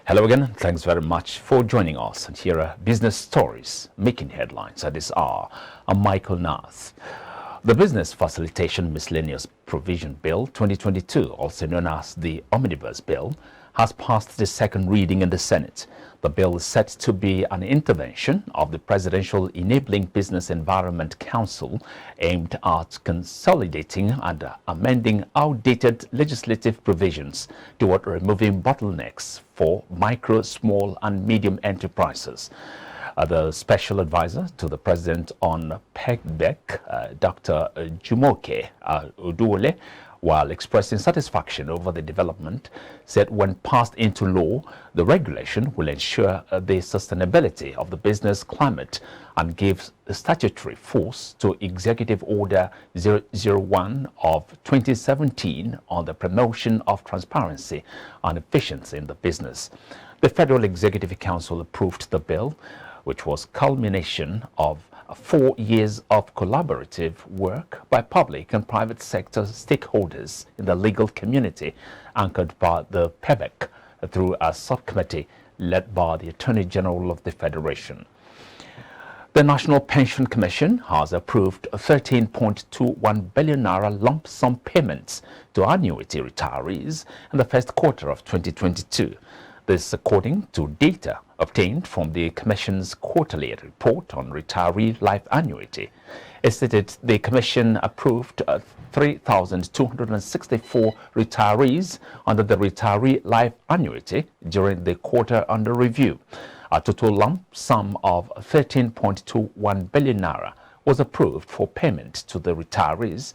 Hello again, and thanks very much for joining us. And here are business stories making headlines at this hour. I'm Michael Nath. The Business Facilitation Miscellaneous Provision Bill 2022, also known as the Omnibus Bill, has passed the second reading in the Senate. The bill is set to be an intervention of the Presidential Enabling Business Environment Council aimed at consolidating and amending outdated legislative provisions toward removing bottlenecks for micro, small and medium enterprises. The special advisor to the president on PECBEC, Dr. Jumoke Oduole, while expressing satisfaction over the development, said when passed into law, the regulation will ensure the sustainability of the business climate and gives statutory force to Executive Order 001 of 2017 on the promotion of transparency and efficiency in the business. The Federal Executive Council approved the bill, which was culmination of 4 years of collaborative work by public and private sector stakeholders in the legal community, anchored by the PEBEC through a subcommittee led by the Attorney General of the Federation. The National Pension Commission has approved 13.21 billion naira lump sum payments to annuity retirees in the first quarter of 2022. This according to data obtained from the Commission's quarterly report on retiree life annuity. It stated the Commission approved 3,264 retirees under the retiree life annuity during the quarter under review. A total lump sum of 13.21 billion naira was approved for payment to the retirees,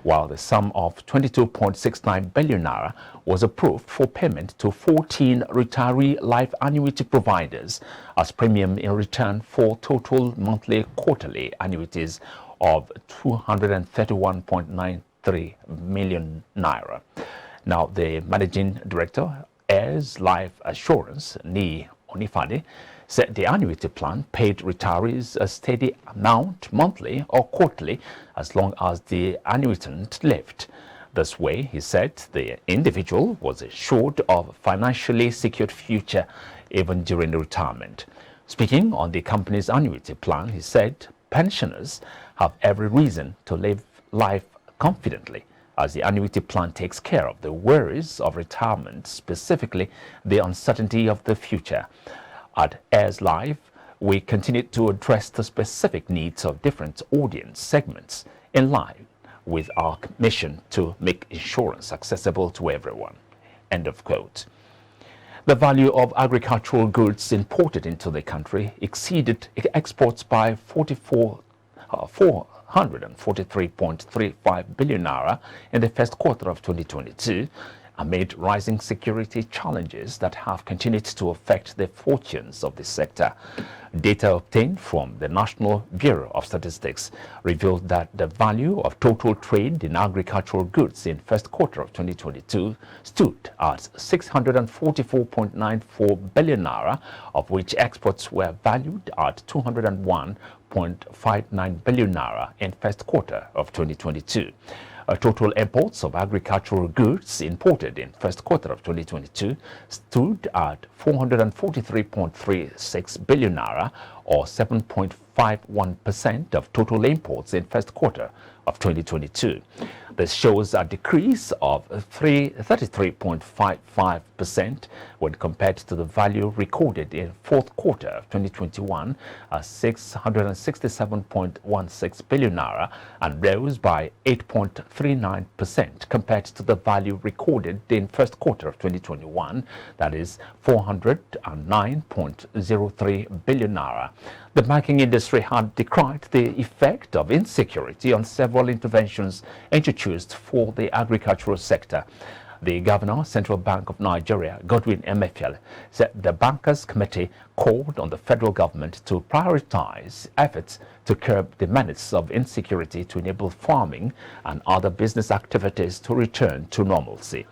while the sum of 22.69 billion naira was approved for payment to 14 retiree life annuity providers as premium in return for total monthly quarterly annuities of 231.93 million naira. Now, the Managing Director, Heirs Life Assurance, Ni Onifade, said the annuity plan paid retirees a steady amount monthly or quarterly as long as the annuitant lived. This way, he said, the individual was assured of a financially secured future even during retirement. Speaking on the company's annuity plan, he said pensioners have every reason to live life confidently as the annuity plan takes care of the worries of retirement, specifically the uncertainty of the future. At Heirs Life, we continue to address the specific needs of different audience segments in line with our mission to make insurance accessible to everyone. End of quote. The value of agricultural goods imported into the country exceeded exports by 443.35 billion naira in the first quarter of 2022, amid rising security challenges that have continued to affect the fortunes of the sector. Data obtained from the National Bureau of Statistics revealed that the value of total trade in agricultural goods in first quarter of 2022 stood at 644.94 billion naira, of which exports were valued at 201.59 billion naira in first quarter of 2022. Total imports of agricultural goods imported in first quarter of 2022 stood at 443.36 billion naira, or 7.51% of total imports in first quarter of 2022. This shows a decrease of 33.55% when compared to the value recorded in fourth quarter of 2021 as 667.16 billion naira, and rose by 8.39% compared to the value recorded in first quarter of 2021, that is 409.03 billion naira. The banking industry had decried the effect of insecurity on several interventions introduced for the agricultural sector. The Governor, Central Bank of Nigeria, Godwin Emefiele, said the Bankers Committee called on the federal government to prioritize efforts to curb the menace of insecurity to enable farming and other business activities to return to normalcy.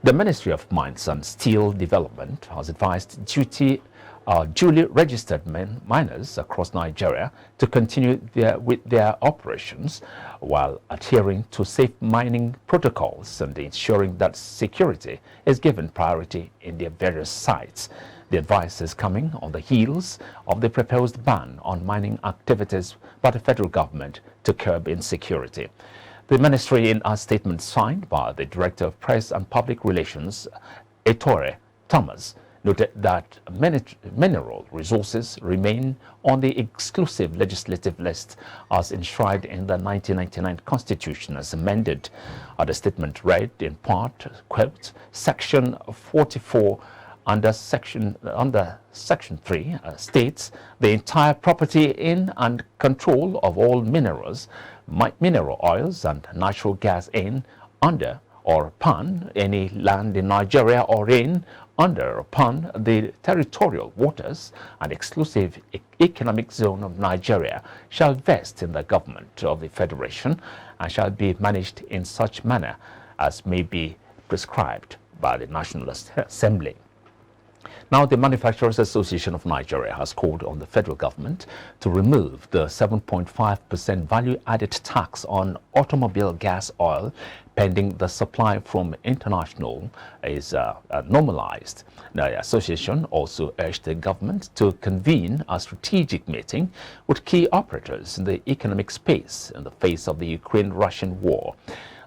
The Ministry of Mines and Steel Development has advised duty duly registered miners across Nigeria to continue with their operations while adhering to safe mining protocols and ensuring that security is given priority in their various sites. The advice is coming on the heels of the proposed ban on mining activities by the federal government to curb insecurity. The ministry, in a statement signed by the Director of Press and Public Relations, Ettore Thomas, noted that mineral resources remain on the exclusive legislative list as enshrined in the 1999 Constitution as amended. The statement read in part, quote, Section 44 under Section 3 states the entire property in and control of all minerals, mineral oils and natural gas in, under or upon any land in Nigeria or in, under or upon the territorial waters and exclusive economic zone of Nigeria shall vest in the government of the Federation and shall be managed in such manner as may be prescribed by the National Assembly. Now, the Manufacturers Association of Nigeria has called on the federal government to remove the 7.5% value-added tax on automobile gas oil pending the supply from international is normalized. The association also urged the government to convene a strategic meeting with key operators in the economic space in the face of the Ukraine-Russian war.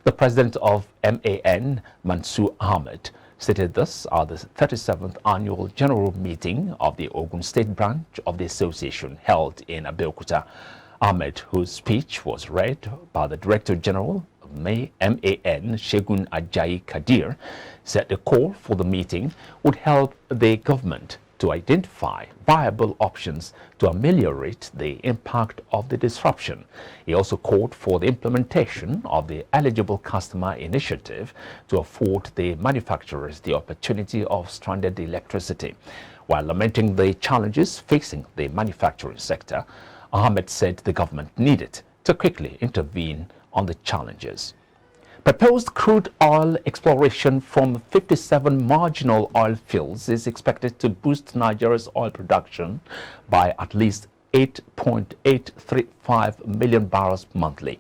The president of MAN, Mansour Ahmed, stated this at the 37th Annual General Meeting of the Ogun State Branch of the Association held in Abeokuta. Ahmed, whose speech was read by the Director General of MAN, Shegun Ajayi Kadir, said the call for the meeting would help the government to identify viable options to ameliorate the impact of the disruption. He also called for the implementation of the Eligible Customer Initiative to afford the manufacturers the opportunity of stranded electricity. While lamenting the challenges facing the manufacturing sector, Ahmed said the government needed to quickly intervene on the challenges. Proposed crude oil exploration from 57 marginal oil fields is expected to boost Nigeria's oil production by at least 8.835 million barrels monthly.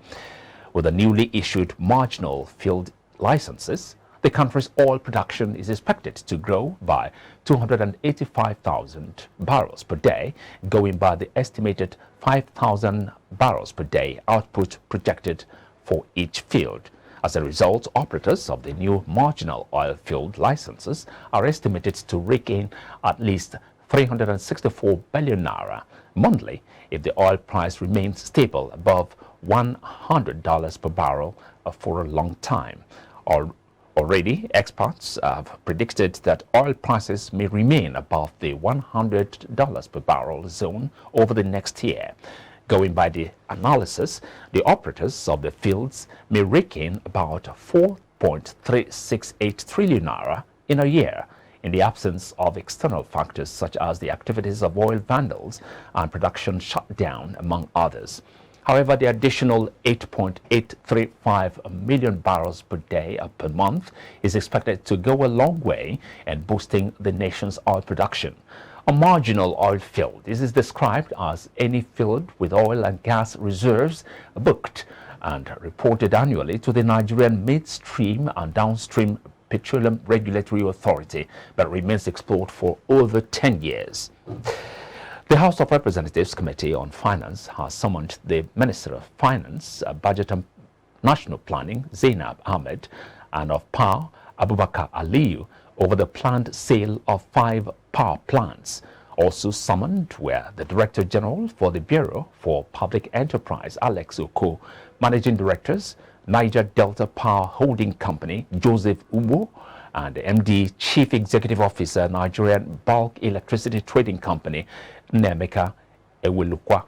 With the newly issued marginal field licenses, the country's oil production is expected to grow by 285,000 barrels per day, going by the estimated 5,000 barrels per day output projected for each field. As a result, operators of the new marginal oil field licenses are estimated to rake in at least 364 billion naira monthly if the oil price remains stable above $100 per barrel for a long time. Already, experts have predicted that oil prices may remain above the $100 per barrel zone over the next year. Going by the analysis, the operators of the fields may rake in about 4.368 trillion naira in a year in the absence of external factors such as the activities of oil vandals and production shutdown, among others. However, the additional 8.835 million barrels per day per month is expected to go a long way in boosting the nation's oil production. A marginal oil field is described as any field with oil and gas reserves booked and reported annually to the Nigerian Midstream and Downstream Petroleum Regulatory Authority, but remains explored for over 10 years. The House of Representatives Committee on Finance has summoned the Minister of Finance, Budget and National Planning, Zainab Ahmed, and of Power, Abubakar Aliyu, over the planned sale of 5 power plants. Also summoned were the Director General for the Bureau for Public Enterprise, Alex Oko, Managing Directors, Niger Delta Power Holding Company, Joseph Ubo, and MD Chief Executive Officer, Nigerian Bulk Electricity Trading Company, Nemeka Ewelukwa.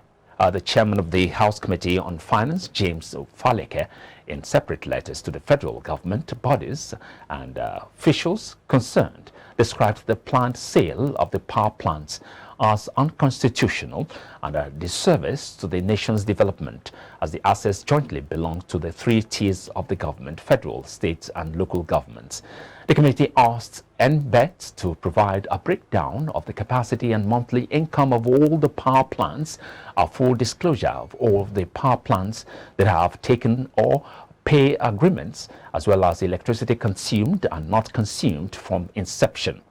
The chairman of the House Committee on Finance, James Faleke, in separate letters to the federal government bodies and officials concerned, described the planned sale of the power plants as unconstitutional and a disservice to the nation's development, as the assets jointly belong to the three tiers of the government: federal, state and local governments. The committee asked NBET to provide a breakdown of the capacity and monthly income of all the power plants, a full disclosure of all of the power plants that have taken or pay agreements, as well as electricity consumed and not consumed from inception.